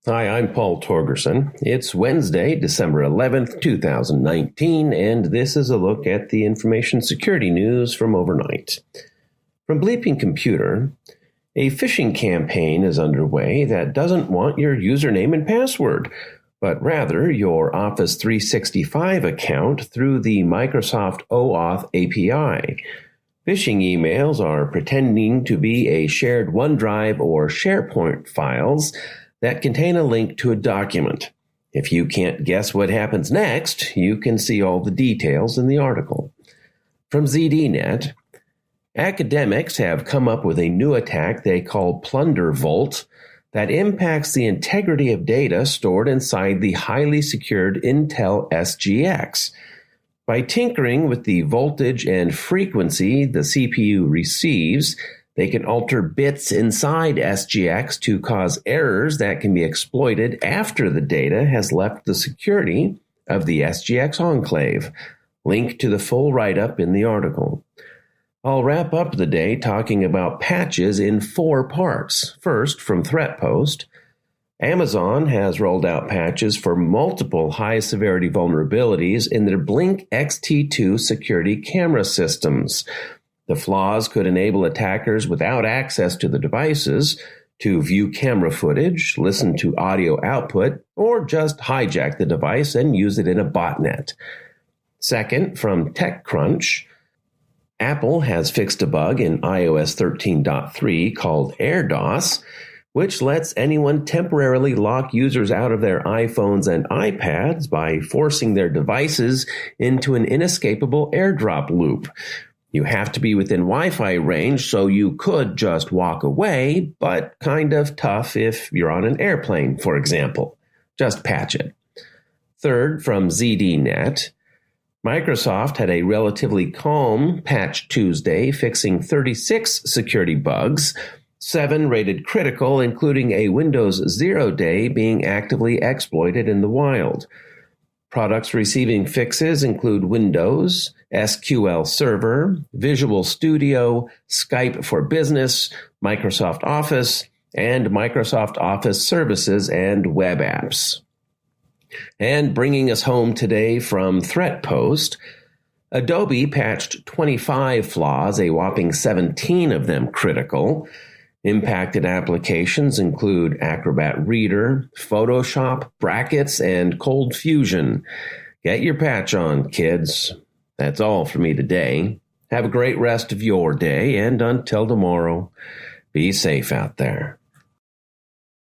Hi, I'm Paul Torgerson. It's Wednesday, December 11th, 2019, and this is a look at the information security news from overnight. From Bleeping Computer, a phishing campaign is underway that doesn't want your username and password, but rather your Office 365 account through the Microsoft OAuth API. Phishing emails are pretending to be a shared OneDrive or SharePoint files that contain a link to a document. If you can't guess what happens next, you can see all the details in the article. From ZDNet, academics have come up with a new attack they call Plundervault that impacts the integrity of data stored inside the highly secured Intel SGX. By tinkering with the voltage and frequency the CPU receives, they can alter bits inside SGX to cause errors that can be exploited after the data has left the security of the SGX enclave. Link to the full write-up in the article. I'll wrap up the day talking about patches in 4 parts. First, from ThreatPost, Amazon has rolled out patches for multiple high-severity vulnerabilities in their Blink XT2 security camera systems. The flaws could enable attackers without access to the devices to view camera footage, listen to audio output, or just hijack the device and use it in a botnet. Second, from TechCrunch, Apple has fixed a bug in iOS 13.3 called AirDOS, which lets anyone temporarily lock users out of their iPhones and iPads by forcing their devices into an inescapable AirDrop loop. You have to be within Wi-Fi range, so you could just walk away, but kind of tough if you're on an airplane, for example. Just patch it. Third, from ZDNet, Microsoft had a relatively calm Patch Tuesday, fixing 36 security bugs, 7 rated critical, including a Windows 0 day being actively exploited in the wild. Products receiving fixes include Windows, SQL Server, Visual Studio, Skype for Business, Microsoft Office, and Microsoft Office Services and web apps. And bringing us home today from ThreatPost, Adobe patched 25 flaws, a whopping 17 of them critical. Impacted applications include Acrobat Reader, Photoshop, Brackets, and Cold Fusion. Get your patch on, kids. That's all for me today. Have a great rest of your day, and until tomorrow, be safe out there.